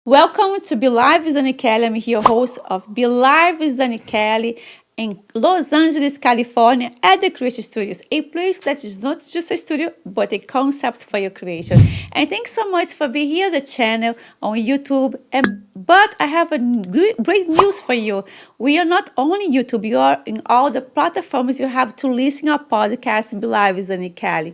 Welcome to Be Live with Dani Ke'lly. I'm your host of Be Live with Dani Ke'lly in Los Angeles, California at the Creative Studios, a place that is not just a studio, but a concept for your creation. And thanks so much for being here, the channel on YouTube. But I have a great news for you. We are not only YouTube, you are in all the platforms you have to listen our podcast, Be Live with Dani Ke'lly.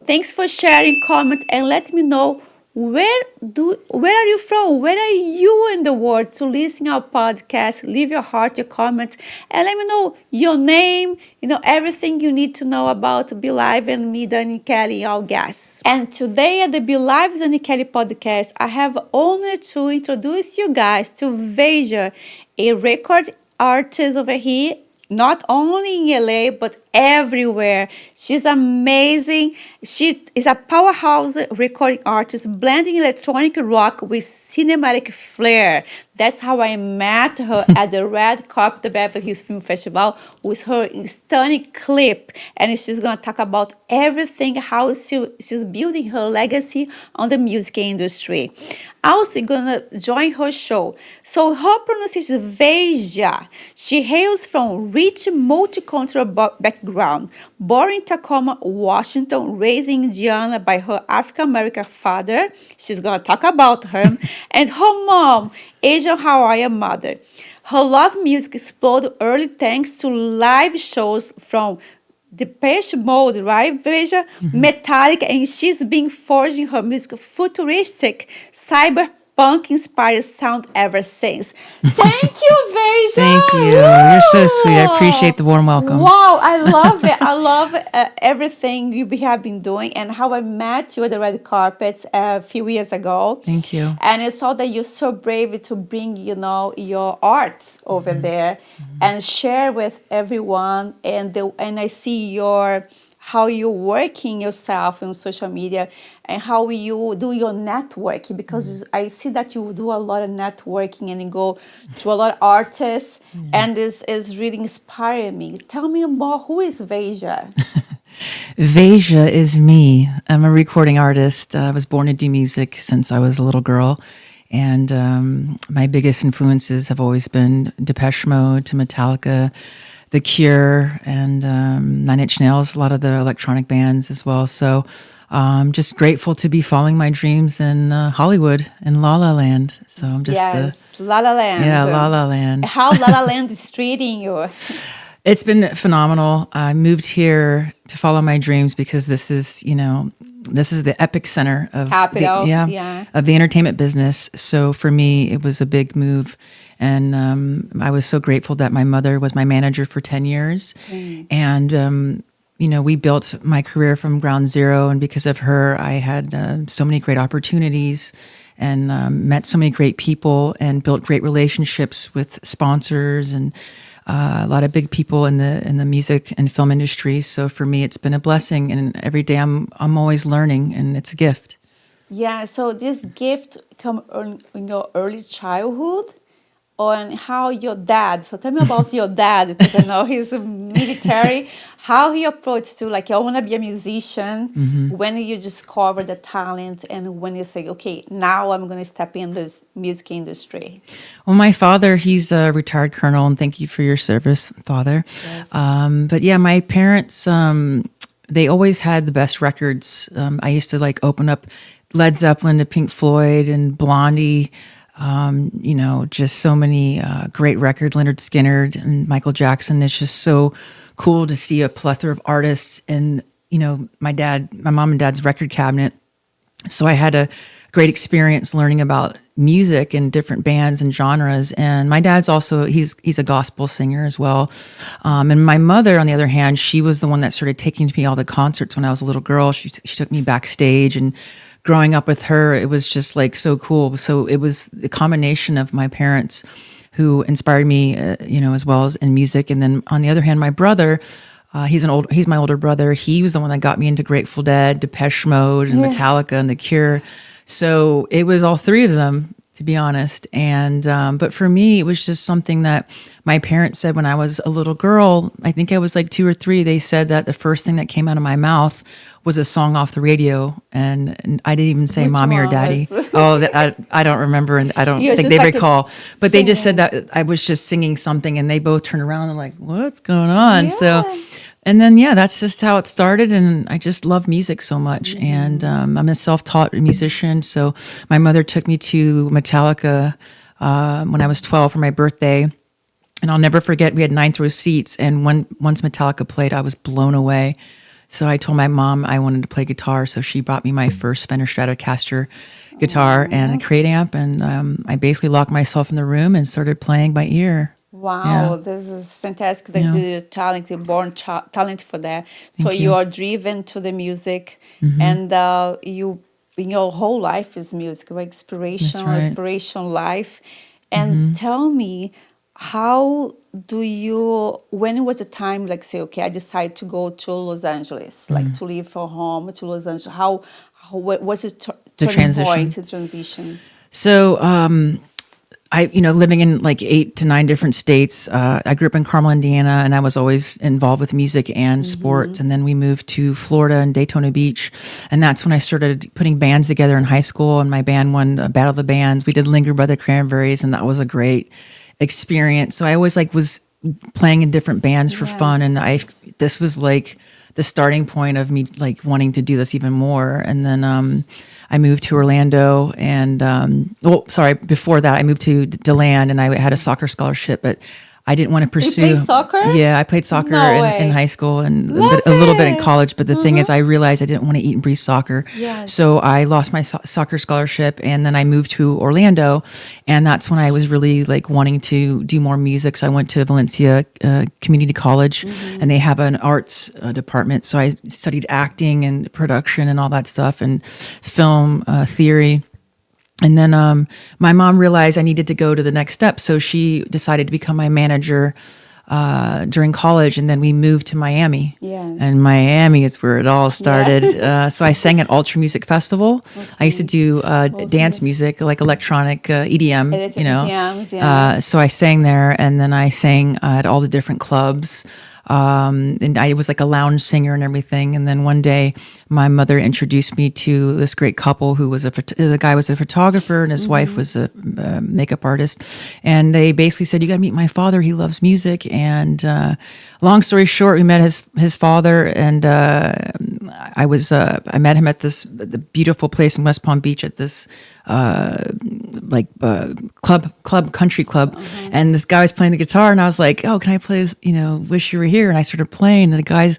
Thanks for sharing, comment, and let me know where are you from? Where are you in the world to listen our podcast? Leave your heart, your comments, and let me know your name, everything you need to know about Be Live and me, Dani Ke'lly, our guests. And today at the Be Live with Dani Ke'lly podcast, I have honor to introduce you guys to Vaja, a record artist over here, not only in LA, but everywhere. She's amazing. She is a powerhouse recording artist, blending electronic rock with cinematic flair. That's how I met her at the red carpet, the Beverly Hills Film Festival, with her stunning clip. And she's going to talk about everything, how she's building her legacy on the music industry. Also going to join her show. So her pronunciation is Vaja. She hails from rich multicultural background. Born in Tacoma, Washington, raised in Indiana by her African-American father. She's going to talk about him. And her mom, Asian Hawaiian mother. Her love music exploded early thanks to live shows from Depeche Mode, right, Vaja? Metallica, and she's been forging her music futuristic, cyberpunk-inspired sound ever since. Thank you, Vaja! Thank you. You're so sweet. I appreciate the warm welcome. Wow, I love it. I love everything you have been doing and how I met you at the red carpet a few years ago. Thank you. And I saw that you're so brave to bring, your art over there and share with everyone. And I see how you're working yourself on social media and how you do your networking, because I see that you do a lot of networking and you go to a lot of artists, and this is really inspiring me. Tell me more, who is Vaja? Vaja is me. I'm a recording artist. I was born to do music since I was a little girl. And my biggest influences have always been Depeche Mode to Metallica, The Cure, and Nine Inch Nails, a lot of the electronic bands as well. So I'm just grateful to be following my dreams in Hollywood, in La La Land. So I'm just... La La Land. Yeah, La La Land. How La La Land is treating you? It's been phenomenal. I moved here to follow my dreams because this is the epic center of of the entertainment business. So for me, it was a big move. And I was so grateful that my mother was my manager for 10 years. And, we built my career from ground zero. And because of her, I had so many great opportunities and met so many great people and built great relationships with sponsors and a lot of big people in the music and film industry. So for me, it's been a blessing. And every day I'm always learning, and it's a gift. Yeah, so this gift come in your early childhood, on how your dad, so tell me about your dad, because I know he's a military, how he approached to, like, I want to be a musician, when you discover the talent, and when you say, okay, now I'm going to step in this music industry. Well, my father, he's a retired colonel, and thank you for your service, Father. Yes. But yeah, my parents, they always had the best records. I used to open up Led Zeppelin to Pink Floyd and Blondie, just so many great records, Leonard Skinner and Michael Jackson. It's just so cool to see a plethora of artists in, my mom and dad's record cabinet. So I had a great experience learning about music and different bands and genres. And my dad's also, he's a gospel singer as well. And my mother, on the other hand, she was the one that started taking me to all the concerts when I was a little girl. She took me backstage, and growing up with her, it was just so cool. So it was the combination of my parents who inspired me, as well as in music. And then on the other hand, my brother, he's my older brother. He was the one that got me into Grateful Dead, Depeche Mode, and Metallica, and The Cure. So it was all three of them to be honest. And but for me, it was just something that my parents said when I was a little girl. I think I was like 2 or 3. They said that the first thing that came out of my mouth was a song off the radio, and I didn't even say Which mommy or one daddy. was- I don't remember, and I don't You're think just they like recall. But they just said singing. that I was just singing something, and they both turned around and like, "What's going on?" So, Yeah. and then yeah, that's just how it started, and I just love music so much, and I'm a self-taught musician. So my mother took me to Metallica when I was 12 for my birthday. And I'll never forget, we had 9th row seats. And once Metallica played, I was blown away. So I told my mom I wanted to play guitar. So she bought me my first Fender Stratocaster guitar and a crate amp. And I basically locked myself in the room and started playing by ear. Wow, Yeah. this is fantastic. Like Yeah. the talent, the born talent for that. So Thank you you. are driven to the music, and you in your whole life is music, right? That's right. Inspiration life. And tell me, how do you? When was the time? Like say, okay, I decided to go to Los Angeles, like to leave from home to Los Angeles. How what was the The turning transition. point, the transition? So living in like 8 to 9 different states. I grew up in Carmel, Indiana, and I was always involved with music and sports. And then we moved to Florida and Daytona Beach, and that's when I started putting bands together in high school. And my band won a Battle of the Bands. We did "Linger" by the Cranberries, and that was a great experience. So I always like was playing in different bands for fun, and this was like the starting point of me like wanting to do this even more. And then I moved to Orlando, and before that I moved to DeLand, and I had a soccer scholarship, but I didn't want to pursue. played soccer? Yeah, I played soccer No in way. high school and Love a little bit in it. college. But the thing is, I realized I didn't want to eat and breathe soccer. Yes. So I lost my soccer scholarship, and then I moved to Orlando, and that's when I was really like wanting to do more music. So I went to Valencia Community College, and they have an arts department. So I studied acting and production and all that stuff, and film theory. And then my mom realized I needed to go to the next step. So she decided to become my manager during college. And then we moved to Miami. Yeah. And Miami is where it all started. So I sang at Ultra Music Festival. I used to do dance music, like electronic EDM, EDMs, yeah. So I sang there, and then I sang at all the different clubs. And I was like a lounge singer and everything. And then one day, my mother introduced me to this great couple who was the guy was a photographer and his wife was a makeup artist. And they basically said, "You got to meet my father. He loves music." And long story short, we met his father, and I met him at the beautiful place in West Palm Beach at this country club, and this guy was playing the guitar, and I was like, "Oh, can I play this, Wish You Were Here?" And I started playing, and the guys,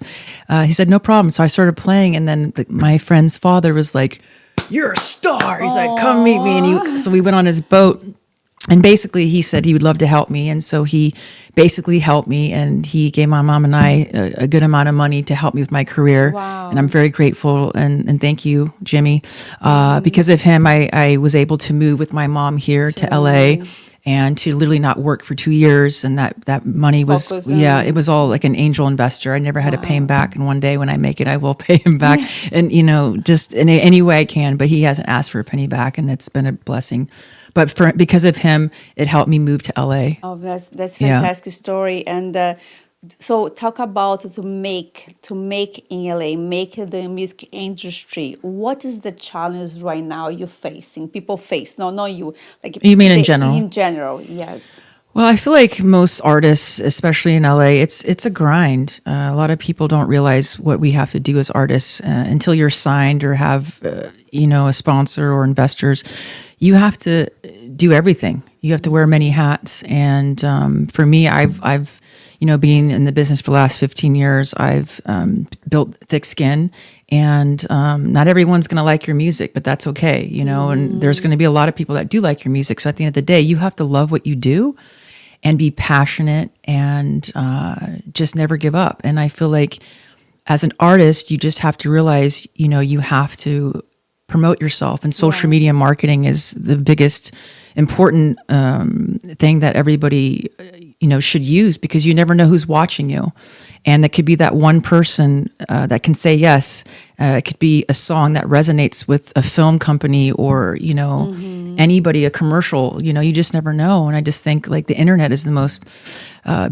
he said, "No problem." So I started playing, and then my friend's father was like, "You're a star." He's like, "Come meet me." And so we went on his boat, and basically he said he would love to help me. And so he basically helped me, and he gave my mom and I a good amount of money to help me with my career. Wow. And I'm very grateful, and thank you, Jimmy. Because of him, I was able to move with my mom here to LA, and to literally not work for 2 years. And that money was, Focus on- it was all like an angel investor. I never had to pay him back. And one day when I make it, I will pay him back. And, just in any way I can, but he hasn't asked for a penny back, and it's been a blessing. But because of him, it helped me move to LA. Oh, that's Yeah. fantastic story. And so talk about to make in LA, make the music industry. What is the challenge right now you're facing? People face, no, not you. Like You mean in general? In general, yes. Well, I feel like most artists, especially in LA, it's a grind. A lot of people don't realize what we have to do as artists until you're signed or have, a sponsor or investors. You have to do everything. You have to wear many hats. And for me, I've being in the business for the last 15 years, I've built thick skin. And not everyone's going to like your music, but that's okay, and there's going to be a lot of people that do like your music. So at the end of the day, you have to love what you do and be passionate and just never give up. And I feel like as an artist, you just have to realize, you have to promote yourself. And social media marketing is the biggest important thing that everybody, should use, because you never know who's watching you. And that could be that one person that can say yes. It could be a song that resonates with a film company or, anybody, a commercial, you just never know. And I just think like the internet is the most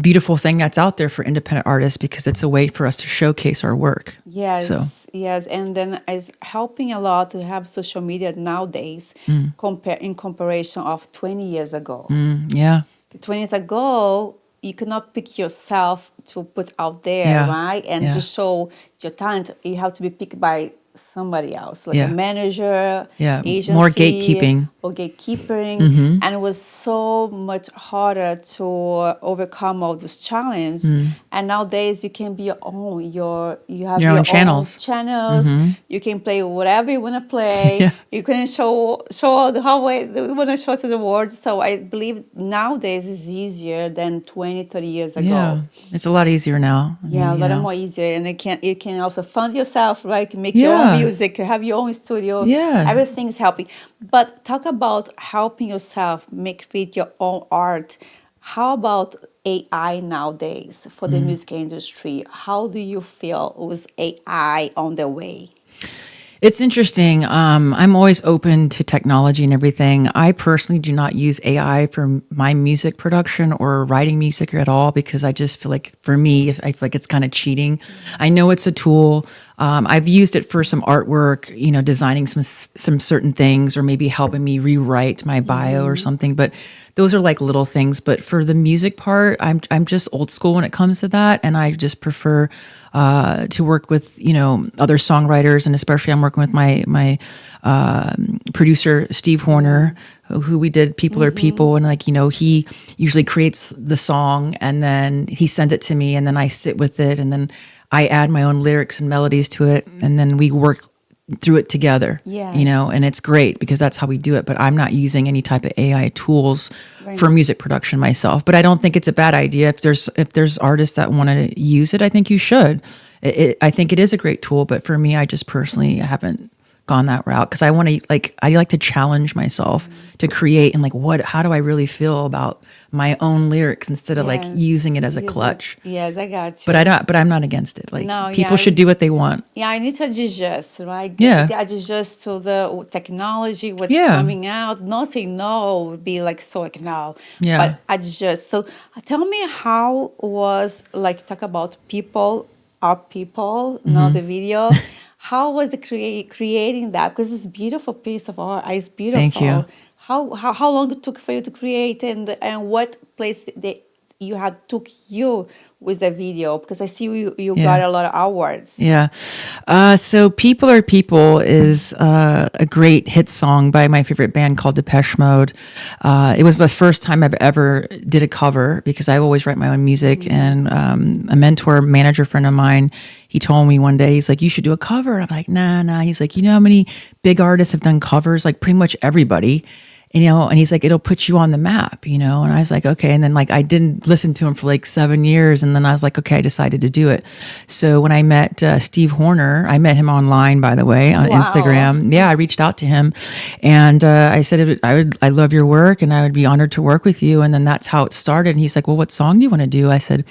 beautiful thing that's out there for independent artists, because it's a way for us to showcase our work. Yes, So, yes, and then it's helping a lot to have social media nowadays, in comparison of 20 years ago. yeah. 20 years ago, you could not pick yourself to put out there, Yeah. right? And Yeah. to show your talent, you have to be picked by somebody else, like Yeah. a manager, Yeah. agency, More gatekeeping. or gatekeeping. And it was so much harder to overcome all those challenges. And nowadays, you can be your own. You have Your your own channels. channels. You can play whatever you want to play. Yeah. You can show how you want to show to the world. So I believe nowadays is easier than 20, 30 years ago. Yeah. It's a lot easier now. I Yeah, a mean, lot you know. more easier, and you can also fund yourself, right? Make your Yeah. own music, have your own studio. Yeah. Everything's helping. But talk about helping yourself make fit your own art. How about AI nowadays for the music industry? How do you feel with AI on the way? It's interesting. I'm always open to technology and everything. I personally do not use AI for my music production or writing music at all, because I just feel like, for me, I feel like it's kind of cheating. I know it's a tool. I've used it for some artwork, designing some certain things, or maybe helping me rewrite my bio or something. But those are like little things. But for the music part, I'm just old school when it comes to that, and I just prefer to work with other songwriters, and especially I'm working with my producer Steve Horner, who we did People Are People, and he usually creates the song and then he sends it to me, and then I sit with it, and then I add my own lyrics and melodies to it, and then we work through it together. Yeah. And it's great because that's how we do it. But I'm not using any type of AI tools for music production myself. But I don't think it's a bad idea. If there's artists that want to use it, I think you should. I think it is a great tool. But for me, I just personally haven't gone that route, because I like to challenge myself to create, and how do I really feel about my own lyrics, instead of using it as a clutch. Yes, I got you. But I'm not against it. No, people should do what they want. Yeah, I need to adjust, right? Yeah. Adjust to the technology, what's Yeah. coming out. Not say no would be no. Yeah. But adjust. So tell me, how was, talk about people, our people, the video. How was the creating that? Because it's a beautiful piece of art. It's beautiful. Thank you. How long it took for you to create, and what place you had took you with the video? Because I see you got a lot of awards. Yeah. So People Are People is a great hit song by my favorite band called Depeche Mode. It was the first time I've ever did a cover, because I always write my own music. And a manager friend of mine, he told me one day, he's like, you should do a cover. I'm like, nah. He's like, how many big artists have done covers? Like pretty much everybody. And he's like, it'll put you on the map, and I was like, okay. And then I didn't listen to him for 7 years. And then I was like, okay, I decided to do it. So when I met Steve Horner, I met him online, by the way, on Instagram. Yeah, I reached out to him, and I said, I love your work, and I would be honored to work with you. And then that's how it started. And he's like, well, what song do you want to do? I said,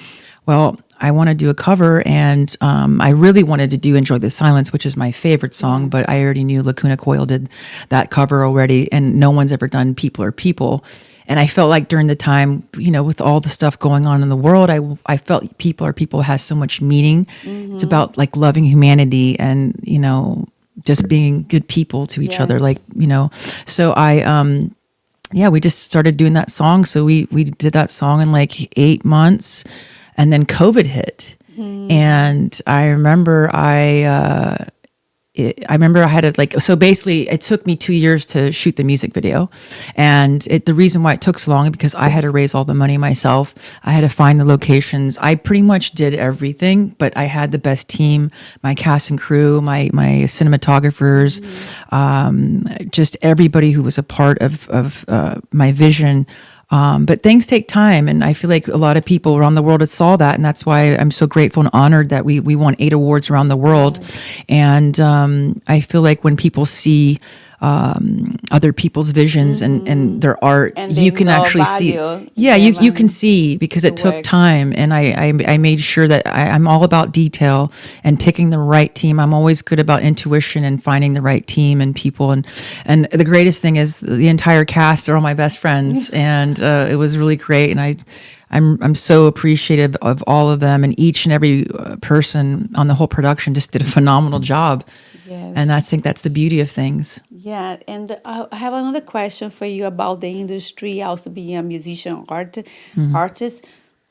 well, I want to do a cover, and I really wanted to do Enjoy the Silence, which is my favorite song, but I already knew Lacuna Coil did that cover already, and no one's ever done People Are People. And I felt like during the time, with all the stuff going on in the world, I felt People Are People has so much meaning. It's about loving humanity and, just being good people to each other. So we just started doing that song. So we did that song in 8 months. And then COVID hit, and I remember I had to so basically it took me 2 years to shoot the music video, and the reason why it took so long is because I had to raise all the money myself. I had to find the locations. I pretty much did everything, but I had the best team, my cast and crew, my cinematographers, just everybody who was a part of my vision. But things take time, and I feel like a lot of people around the world saw that, and that's why I'm so grateful and honored that we won 8 awards around the world. And I feel like when people see other people's visions and their art, And you they can know actually see. value Yeah, you given can see because it the took work. time, and I made sure that I'm all about detail and picking the right team. I'm always good about intuition and finding the right team and people, and the greatest thing is the entire cast are all my best friends, and it was really great, and I'm so appreciative of all of them, and each and every person on the whole production just did a phenomenal job. Yes. And I think that's the beauty of things. Yeah, and I have another question for you about the industry, also being a musician artist.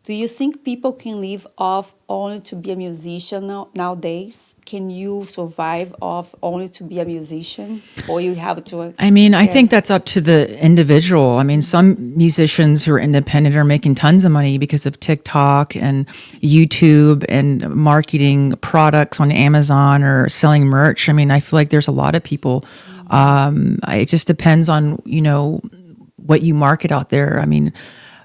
Do you think people can live off only to be a musician nowadays? Can you survive off only to be a musician, or you have to? I mean, I think that's up to the individual. I mean, some musicians who are independent are making tons of money because of TikTok and YouTube and marketing products on Amazon or selling merch. I mean, I feel like there's a lot of people. It just depends on, what you market out there. I mean,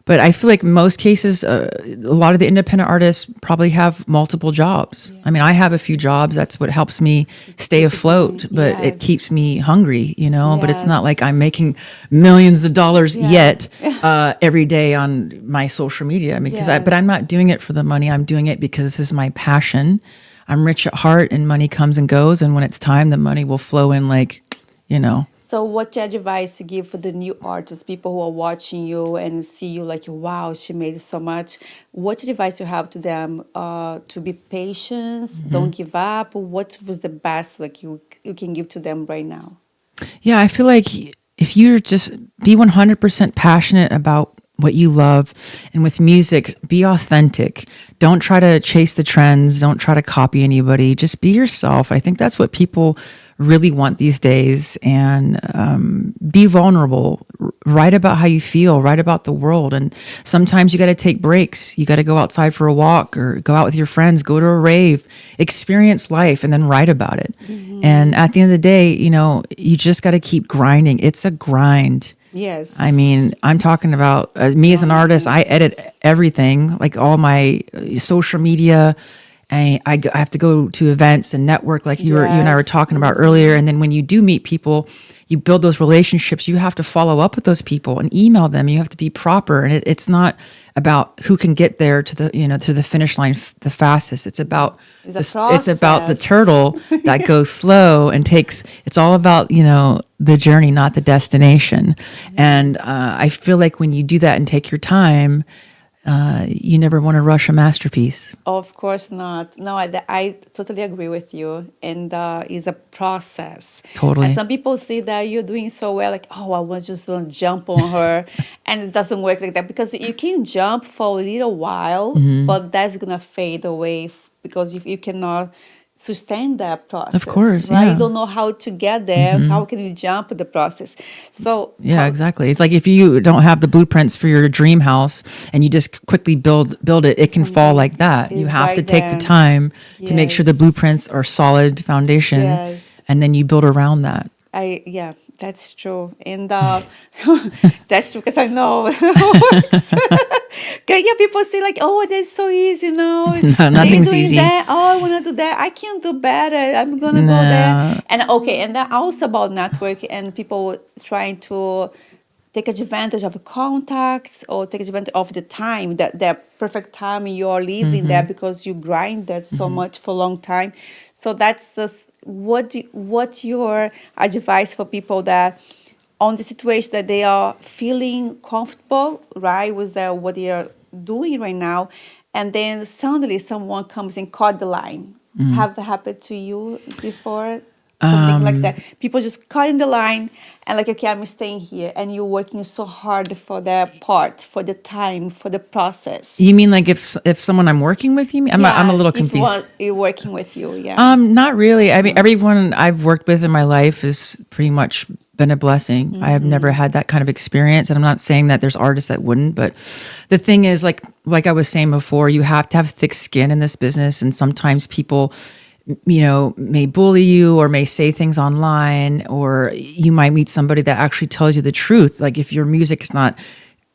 but I feel like in most cases, a lot of the independent artists probably have multiple jobs. I mean, I have a few jobs. That's what helps me stay afloat, but it keeps me hungry, But it's not like I'm making millions of dollars yet every day on my social media. I mean, but I'm not doing it for the money. I'm doing it because this is my passion. I'm rich at heart, and money comes and goes. And when it's time, the money will flow in So what advice to give for the new artists, people who are watching you and see you like, wow, she made so much. What advice you have to them to be patient, don't give up? What was the best you can give to them right now? Yeah, I feel like if you just be 100% passionate about what you love, and with music, be authentic. Don't try to chase the trends. Don't try to copy anybody. Just be yourself. I think that's what people really want these days. And be vulnerable. Write about how you feel. Write about the world. And sometimes you got to take breaks. You got to go outside for a walk or go out with your friends. Go to a rave. Experience life and then write about it. And at the end of the day, you just got to keep grinding. It's a grind. Yes. I mean, I'm talking about me as an artist. I edit everything, like all my social media. And I have to go to events and network like you and I were talking about earlier. And then when you do meet people, you build those relationships. You have to follow up with those people and email them. You have to be proper. And it's not about who can get there to the finish line the fastest. It's about it's about the turtle that goes slow and it's all about, the journey, not the destination. And I feel like when you do that and take your time, you never want to rush a masterpiece. Of course not. No, I totally agree with you. And it's a process. Totally. And some people see that you're doing so well, like, oh, I want just to jump on her. And it doesn't work like that because you can jump for a little while, but that's going to fade away because if you cannot sustain that process. Of course, right? yeah. You don't know how to get there. How can you jump the process? So yeah, exactly. It's like if you don't have the blueprints for your dream house and you just quickly build it, it can fall like that. You have to take the time to make sure the blueprints are solid foundation, and then you build around that. That's true. And that's true because I know. People say like, oh, that's so easy, No, nothing's easy. That. Oh, I want to do that. I can't do better. I'm going to go there. And then also about network and people trying to take advantage of contacts or take advantage of the time, that perfect time you're living there because you grind that so much for a long time. So that's what's your advice for people that on the situation that they are feeling comfortable, right, with what they are doing right now, and then suddenly someone comes and cut the line. Have that happened to you before? Something like that. People just cutting the line and like, okay, I'm staying here, and you're working so hard for that part, for the time, for the process. You mean like if someone I'm working with, you mean? I'm a little confused. If you're working with you, yeah. Not really. I mean, everyone I've worked with in my life has pretty much been a blessing. I have never had that kind of experience, and I'm not saying that there's artists that wouldn't, but the thing is, like I was saying before, you have to have thick skin in this business, and sometimes people may bully you or may say things online, or you might meet somebody that actually tells you the truth. Like if your music is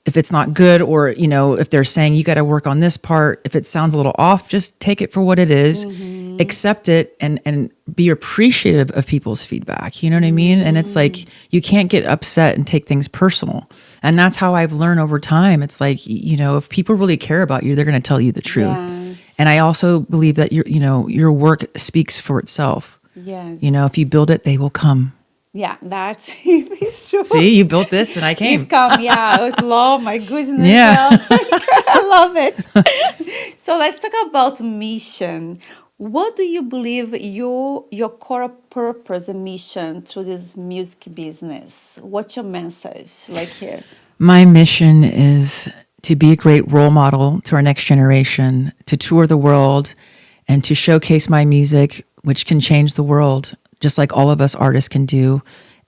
if it's not good, or, if they're saying you got to work on this part, if it sounds a little off, just take it for what it is accept it and be appreciative of people's feedback. You know what I mean? And it's like, you can't get upset and take things personal. And that's how I've learned over time. It's like, if people really care about you, they're going to tell you the truth. Yes. And I also believe that your work speaks for itself. Yes. If you build it, they will come. Yeah, that's it's true. See, you built this and I came. You've come, yeah. It was long, my goodness. Yeah. I love it. So let's talk about mission. What do you believe your core purpose and mission through this music business? What's your message like here? My mission is to be a great role model to our next generation, to tour the world, and to showcase my music, which can change the world, just like all of us artists can do.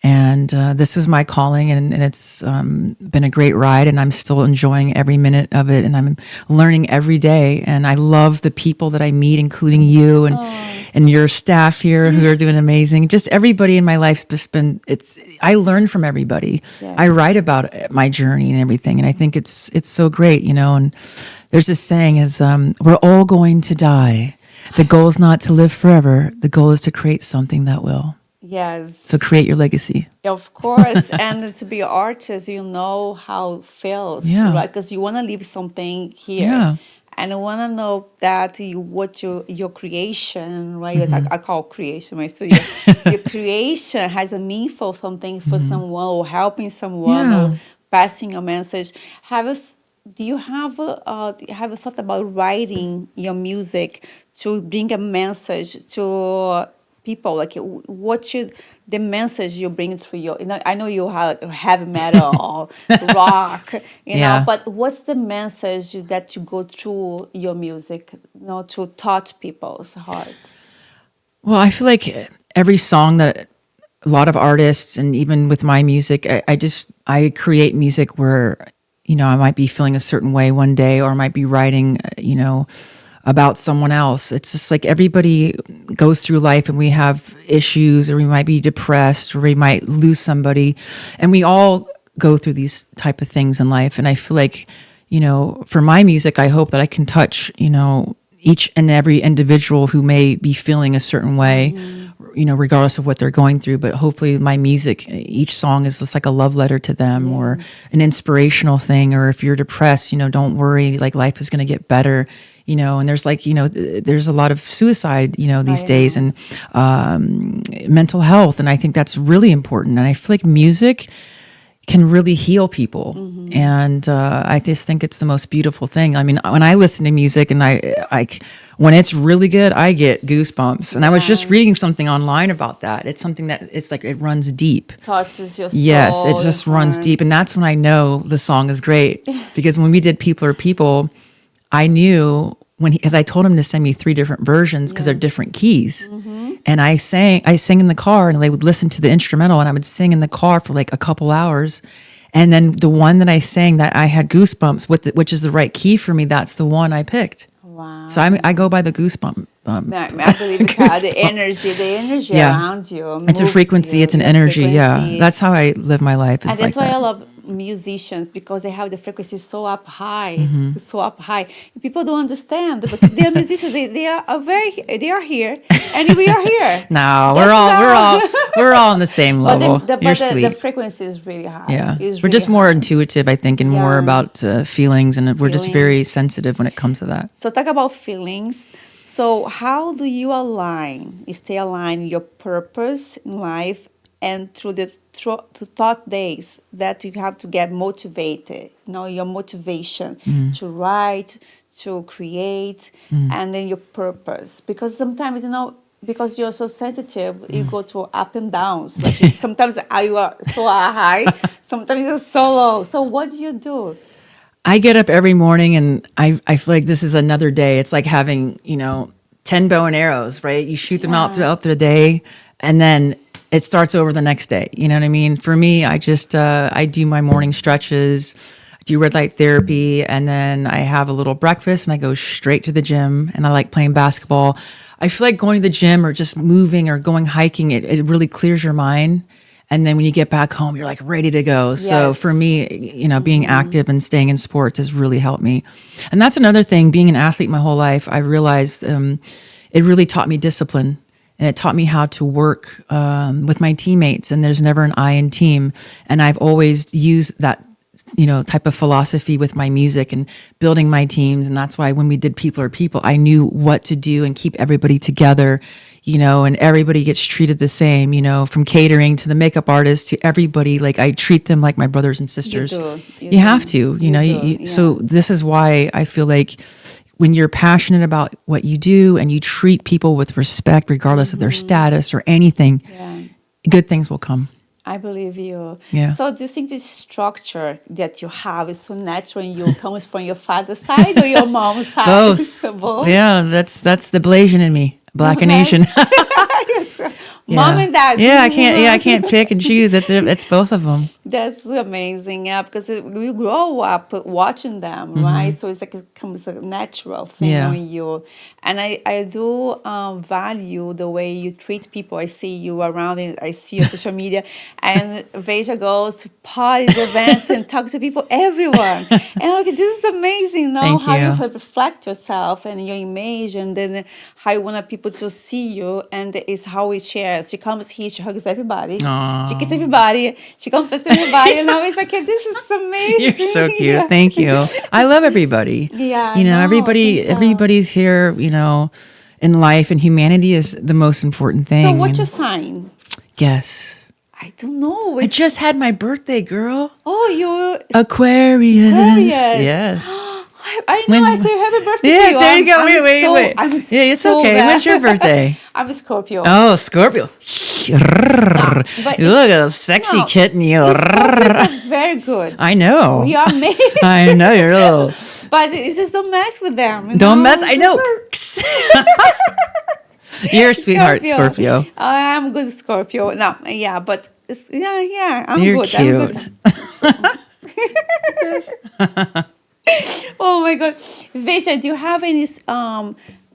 And this was my calling, and it's been a great ride, and I'm still enjoying every minute of it, and I'm learning every day. And I love the people that I meet, including you and your staff here who are doing amazing. Just everybody in my life's just been, I learn from everybody. Yeah. I write about my journey and everything, and I think it's so great, and there's this saying is, we're all going to die. The goal is not to live forever. The goal is to create something that will. Yes. So create your legacy. Of course. And to be an artist, you know how it feels. Yeah. Right? Because you want to leave something here. Yeah. And I want to know that your creation, right? I call creation my studio. Your creation has a meaningful something for someone, or helping someone, Yeah. or passing a message. Do you have a thought about writing your music to bring a message to people? Like, the message you bring through your, I know you have heavy metal, rock, Yeah. but what's the message that you go through your music, to touch people's heart? Well, I feel like every song that a lot of artists, and even with my music, I create music where, I might be feeling a certain way one day, or I might be writing, about someone else. It's just like everybody goes through life, and we have issues, or we might be depressed, or we might lose somebody, and we all go through these type of things in life. And I feel like, for my music, I hope that I can touch, each and every individual who may be feeling a certain way, regardless of what they're going through. But hopefully my music, each song is just like a love letter to them, or an inspirational thing. Or if you're depressed, don't worry, like life is going to get better. And there's there's a lot of suicide, these days, and mental health. And I think that's really important. And I feel like music can really heal people. And I just think it's the most beautiful thing. I mean, when I listen to music, and I when it's really good, I get goosebumps. And I was just reading something online about that. It's something that it's like it runs deep. Touches your soul. Yes, it just runs deep. And that's when I know the song is great. Because when we did People Are People, I knew because I told him to send me 3 different versions because they're different keys. And I sang in the car, and they would listen to the instrumental, and I would sing in the car for like a couple hours. And then the one that I sang that I had goosebumps with, which is the right key for me, that's the one I picked. Wow. So I go by the goosebump. I believe the energy around you. It's a frequency. You, it's an the energy. frequency. Yeah. That's how I live my life. And that's why I love musicians, because they have the frequency so up high, so up high. People don't understand, but they are musicians. They are here, and we are here. No, we're all on the same level. You're sweet. The frequency is really high. Yeah, we're we're just more intuitive, I think, and more about feelings, and we're just Feelings. very sensitive when it comes to that. So talk about feelings. So how do you stay aligned your purpose in life, and through the thought days that you have to get motivated, your motivation to write, to create, and then your purpose. Because sometimes, because you're so sensitive, you go through up and downs. Like sometimes you are so high, sometimes you're so low. So what do you do? I get up every morning, and I feel like this is another day. It's like having, 10 bow and arrows, right? You shoot them out throughout the day, and then it starts over the next day. You know what I mean? For me, I just, I do my morning stretches, I do red light therapy, and then I have a little breakfast, and I go straight to the gym, and I like playing basketball. I feel like going to the gym or just moving or going hiking, it really clears your mind. And then when you get back home, you're like ready to go. Yes. So for me, being active and staying in sports has really helped me. And that's another thing, being an athlete my whole life, I realized it really taught me discipline. And it taught me how to work with my teammates, and there's never an I in team. And I've always used that, type of philosophy with my music and building my teams. And that's why when we did People Are People, I knew what to do and keep everybody together, and everybody gets treated the same, from catering to the makeup artist to everybody. Like I treat them like my brothers and sisters. You have to, So this is why I feel like when you're passionate about what you do and you treat people with respect, regardless of their status or anything, good things will come. I believe you. Yeah. So do you think this structure that you have is so natural in you comes from your father's side or your mom's side? Both. Yeah, that's the Blasian in me, Black and Asian. Mom and dad. I can't pick and choose. It's both of them. That's amazing, because we grow up watching them, right? So it's like it becomes a natural thing on you. And I do value the way you treat people. I see you around, and I see your social media, and Vaja goes to parties, events, and talk to people, everyone. And I'm like, this is amazing, how you reflect yourself and your image, and then how you want people to see you, and it's how we share. She comes here, she hugs everybody, she kisses everybody, she compliments everybody, and I was like, this is amazing. You're so cute. Thank you. I love everybody. Everybody's here, in life, and humanity is the most important thing. So what's your sign? Guess. I don't know. I just had my birthday, girl. Oh, you're Aquarius. Yes. I know. I say happy birthday to you. Yes, there you go. Wait. It's so okay. Bad. When's your birthday? I'm a Scorpio. Oh, Scorpio. Look at a sexy kitten. Scorpios are very good. I know. We are made. I know, you're a little. But it's just don't mess with them. Don't mess. I know. You're a sweetheart, Scorpio. I'm a good Scorpio. No, but I'm You're good. cute. Oh my God. Vaja, do you have any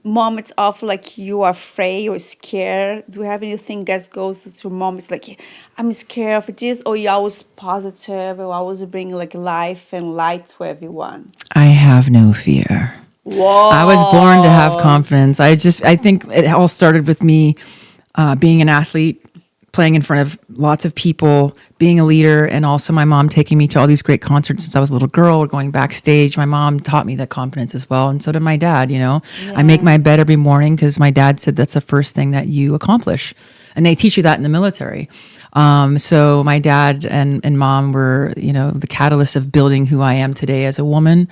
moments of like you are afraid or scared? Do you have anything that goes through moments like I'm scared of this, or you always positive, or always bring like life and light to everyone? I have no fear. Whoa. I was born to have confidence. I think it all started with me being an athlete, playing in front of lots of people, being a leader, and also my mom taking me to all these great concerts since I was a little girl, or going backstage. My mom taught me that confidence as well, and so did my dad, I make my bed every morning because my dad said that's the first thing that you accomplish. And they teach you that in the military. So my dad and mom were, the catalyst of building who I am today as a woman.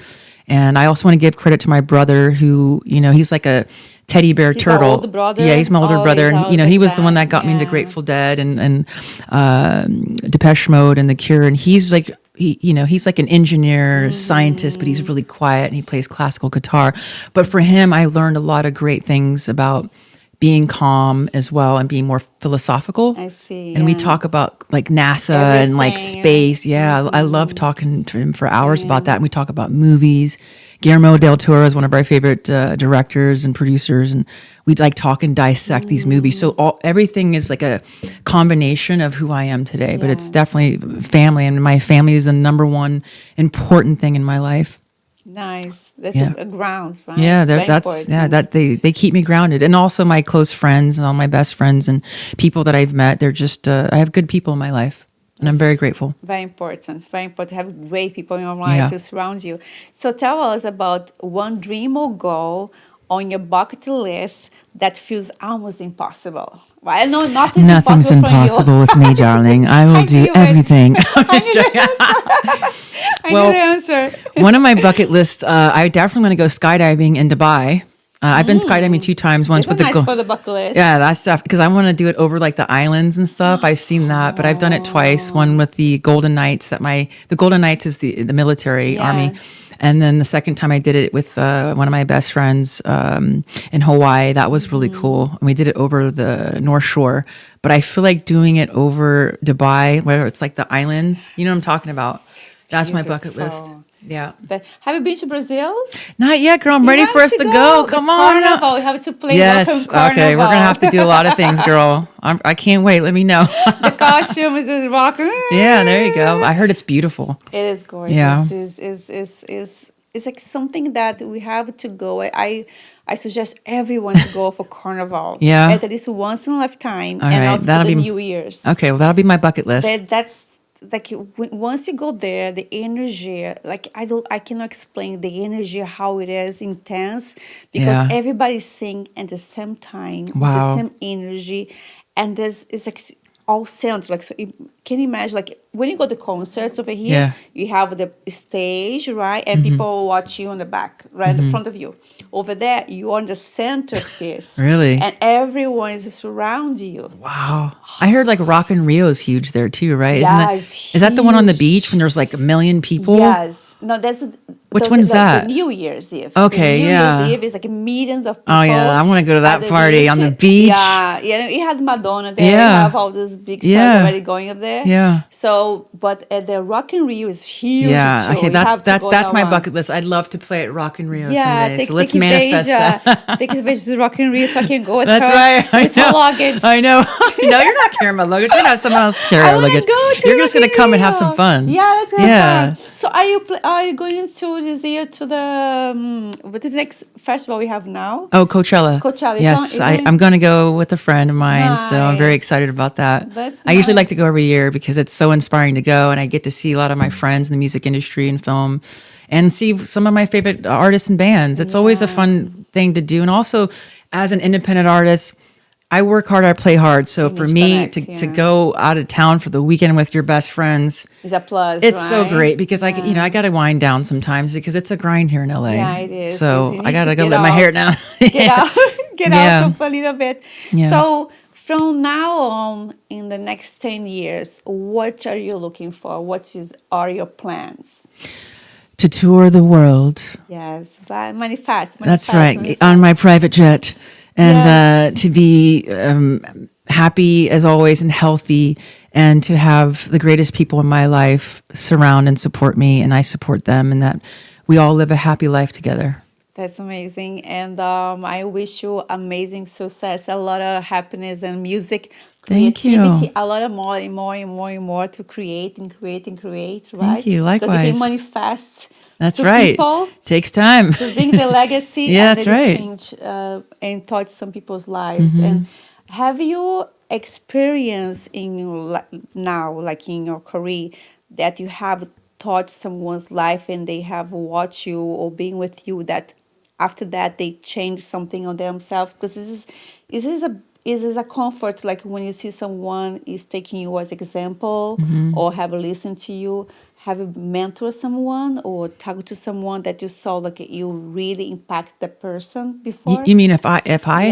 And I also want to give credit to my brother who, he's like a teddy bear turtle. Older brother? Yeah, he's my older brother. And, he was the one that got me into Yeah. Grateful Dead and Depeche Mode and The Cure. And he's like, he's like an engineer, scientist, but he's really quiet and he plays classical guitar. But for him, I learned a lot of great things about being calm as well and being more philosophical. I see. And we talk about like NASA and like space. Yeah, I love talking to him for hours about that. And we talk about movies. Guillermo del Toro is one of our favorite directors and producers, and we like talk and dissect these movies. So everything is like a combination of who I am today. But it's definitely family, and my family is the number one important thing in my life. Nice. That's a ground, right? Yeah, That's that they keep me grounded, and also my close friends and all my best friends and people that I've met. They're just I have good people in my life, and I'm very grateful. Very important. Very important to have great people in your life to surround you. So tell us about one dream or goal on your bucket list that feels almost impossible. Well, I know Nothing's impossible with me, darling. I will do everything. I knew the answer. One of my bucket lists, I definitely want to go skydiving in Dubai. I've been skydiving 2 times. Once with nice for the bucket list. Yeah, that stuff, because I want to do it over like the islands and stuff. I've seen that, but I've done it twice. One with the Golden Knights. The Golden Knights is the military army, and then the second time I did it with one of my best friends in Hawaii. That was really cool, and we did it over the North Shore. But I feel like doing it over Dubai, where it's like the islands. You know what I'm talking about? That's my bucket list. Yeah. But have you been to Brazil? Not yet, girl. I'm ready for us to go. Come on. Carnival. We have to play. Yes. Okay. We're going to have to do a lot of things, girl. I can't wait. Let me know. The costume is rock. Yeah, there you go. I heard it's beautiful. It is gorgeous. Yeah. It's it's like something that we have to go. I suggest everyone to go for Carnival. Yeah. At least once in a lifetime, All and right, also for that'll the be New Year's. okay. Well, that'll be my bucket list. That's like once you go there, the energy, like I cannot explain the energy, how it is intense, because Yeah. everybody's singing at the same time, the Wow. same energy, and there's it's like all sounds like, so can you imagine, like when you go to concerts over here, Yeah. you have the stage, right, and people watch you on the back, right in the front of you. Over there, you're on the centerpiece. Really? And everyone is surrounding you. Wow. I heard like Rock in Rio is huge there too, right? Yeah, Isn't it's is that the one on the huge. beach when there's like a million people? Yes. No, that's Which one's that? The New Year's Eve. Okay, the New yeah. Year's Eve is like millions of people. Oh yeah, I want to go to at that the party on the beach. Yeah, yeah. You have Madonna there. Yeah. You have all these big stars Yeah. already going up there. Yeah. So, but at the Rock in Rio is huge. Yeah. too. Okay, You have to that's go that's that my one. bucket list. I'd love to play at Rock in Rio Yeah, someday. So let's manifest Vaja, that. take Vaja to Rock in Rio so I can go with That's her. right. I With her know. luggage. I know. No, you're not carrying my luggage. We're gonna have someone else carry I our wanna luggage. go to You're just Rock gonna in come and have Rio. some fun. Yeah, let's have Yeah. fun. So are you going to this year to the what is the next festival we have now? Oh, Coachella. Coachella. Yes, Is it- I'm going to go with a friend of mine, so I'm very Nice. excited about that. That's I usually nice. like to go every year because it's so inspiring to go, and I get to see a lot of my friends in the music industry and film, and see some of my favorite artists and bands. It's always a fun thing to do, and also as an independent artist, I work hard, I play hard. So for to me connect, to yeah. go out of town for the weekend with your best friends, It's a plus. it's so right? great because I got to wind down sometimes because it's a grind here in LA. Yeah, it is. So You I need got to to go get let my hair out. down. Get out, get Yeah. out of a little bit. Yeah. So from now on, in the next 10 years, what are you looking for? Are your plans? To tour the world. Yes, but manifest. That's manifest, right. manifest. On my private jet. And Yeah. to be happy as always and healthy, and to have the greatest people in my life surround and support me, and I support them, and that we all live a happy life together. That's amazing. And I wish you amazing success, a lot of happiness and music, Thank you. creativity, a lot of more and more and more and more to create and create and create, right? you. Because if Likewise. you manifest That's to right. people, Takes time. to bring the legacy Yeah, and that's then right. change and touch some people's lives. Mm-hmm. And have you experienced in your now, like in your career, that you have touched someone's life and they have watched you or been with you, that after that they change something on themselves? Because this is a comfort, like when you see someone is taking you as example, or have listened to you. Have you mentored someone or talked to someone that you saw like you really impact the person before? You mean if I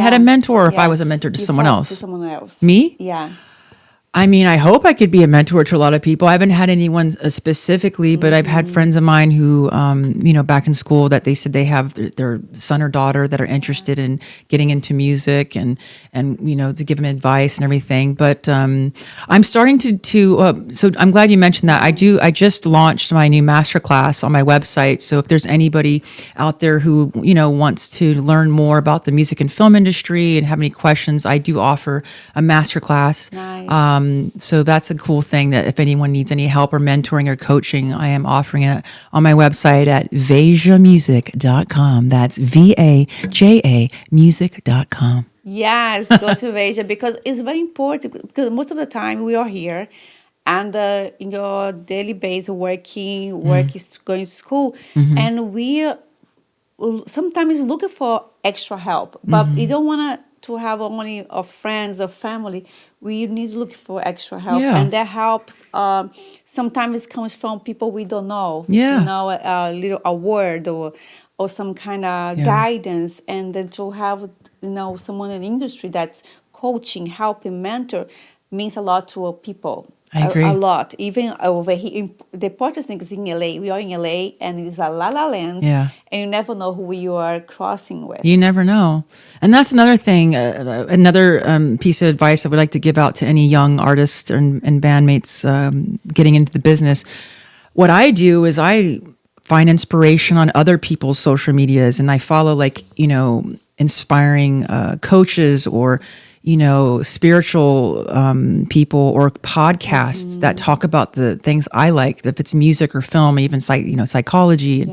had a mentor, or if I Yeah. was a mentor to someone Before, else? To someone else. Me? Yeah. I mean, I hope I could be a mentor to a lot of people. I haven't had anyone specifically, but I've had friends of mine who, back in school, that they said they have their son or daughter that are interested in getting into music, and to give them advice and everything. But I'm starting to. So I'm glad you mentioned that. I just launched my new masterclass on my website. So if there's anybody out there who wants to learn more about the music and film industry and have any questions, I do offer a masterclass. Nice. So that's a cool thing, that if anyone needs any help or mentoring or coaching, I am offering it on my website at vajamusic.com. That's VAJA music.com. Yes, go to Vaja, because it's very important, because most of the time we are here and in your daily basis work is going to school, and we sometimes looking for extra help, but you don't want to have only our friends or family. We need to look for extra help, Yeah. and that helps. Sometimes comes from people we don't know. Yeah. A word or some kind of guidance, and then to have someone in the industry that's coaching, helping, mentor means a lot to people. I agree. A lot. Even over here, the important thing is in LA. We are in LA, and it's a la la land. Yeah. And you never know who you are crossing with. You never know. And that's another thing, another piece of advice I would like to give out to any young artists and bandmates getting into the business. What I do is I find inspiration on other people's social medias, and I follow inspiring coaches or spiritual people or podcasts that talk about the things I like, if it's music or film, even psychology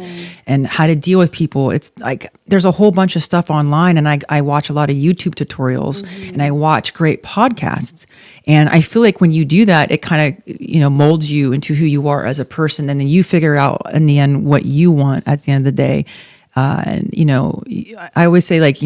and how to deal with people. It's like there's a whole bunch of stuff online, and I watch a lot of YouTube tutorials and I watch great podcasts. And I feel like when you do that, it kind of molds you into who you are as a person, and then you figure out in the end what you want at the end of the day. And I always say, like,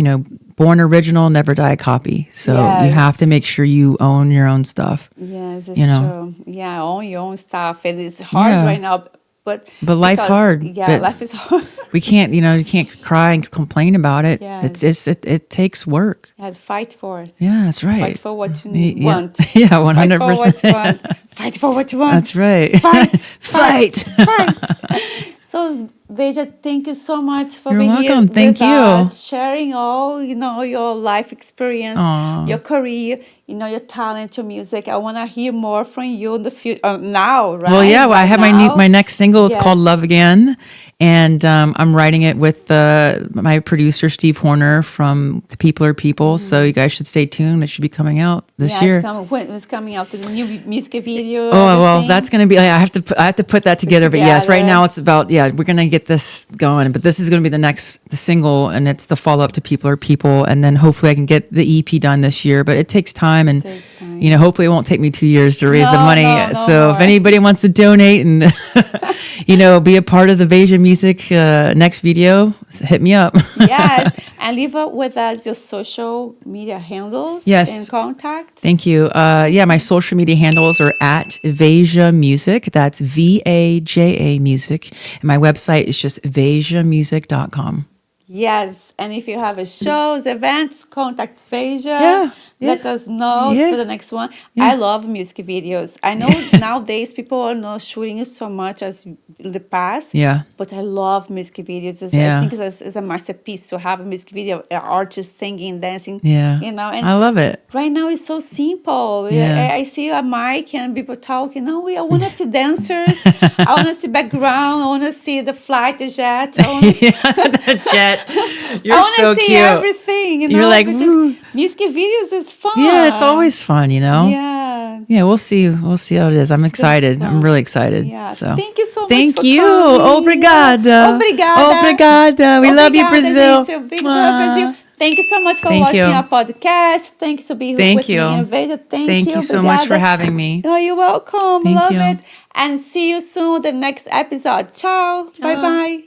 born original, never die a copy. So you have to make sure you own your own stuff. Yes, it's true. Yeah, own your own stuff. And it's hard right now. But life's hard. Yeah, life is hard. We can't, you can't cry and complain about it. Yes. It takes work. Yeah, fight for it. Yeah, that's right. Fight for what you want. Yeah, 100%. Fight for what you want. That's right. Fight. So, Vaja, thank you so much for You're being welcome. here Thank with you. us, sharing all, your life experience, your career, your talent, your music. I want to hear more from you in the future, now, right? Well, yeah, I have my next single. It's called Love Again. And I'm writing it with my producer, Steve Horner from The People Are People. So you guys should stay tuned. It should be coming out this year. When it's coming out, the new music video. Oh, well, that's going to be, I have to put that together. But yes, right now it's about, we're going to get this going. But this is going to be the single, and it's the follow-up to People Are People. And then hopefully I can get the EP done this year. But it takes time. And, hopefully it won't take me 2 years to raise the money. So if anybody wants to donate and, be a part of the Vaja Music next video, hit me up. Yes. And leave up with us your social media handles and contact. Thank you. My social media handles are at Vaja Music. That's VAJA Music. And my website is just vajamusic.com. Yes. And if you have shows, events, contact Vaja. Let us know for the next one. I love music videos. I know nowadays people are not shooting so much as in the past. Yeah. But I love music videos. I think it's a masterpiece to have a music video, an artist singing, dancing. Yeah. And I love it. Right now it's so simple. Yeah. I see a mic and people talking. No, I want to see dancers. I want to see background. I want to see the flight, the jet. The jet. You're so cute. I want to see everything. You're like, music videos is fun. Yeah, it's always fun, Yeah. Yeah, we'll see. We'll see how it is. I'm excited. I'm really excited. Yeah. So thank you so much. Thank for you. Coming. Obrigada. Obrigada. We love you, Brazil. We love Brazil. Thank you so much for watching our podcast. Thank you for being with me and Vaja. Thank you so much for having me. Oh, you're welcome. Love it. And see you soon the next episode. Ciao. Bye-bye.